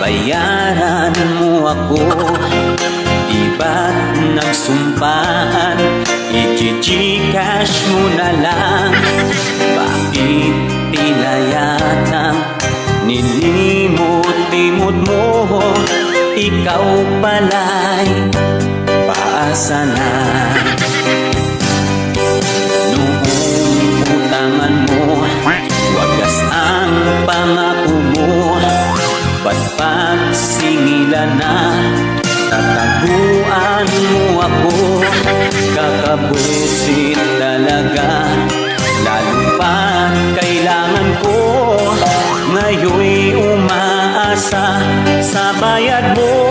bayaran mo ako. Di ba't nagsumpaan, i-gcash mo na lang? Bakit tila yatang nilimot-limot mo? Ikaw pala'y paasa na. Noong utangan mo, wagas ang pangako mo. Ba't pagsingilan na, tataguan mo ako? Kakabwisit talaga, lalo pa kailangan ko. Ngayon'y umaasa sa bayad mo.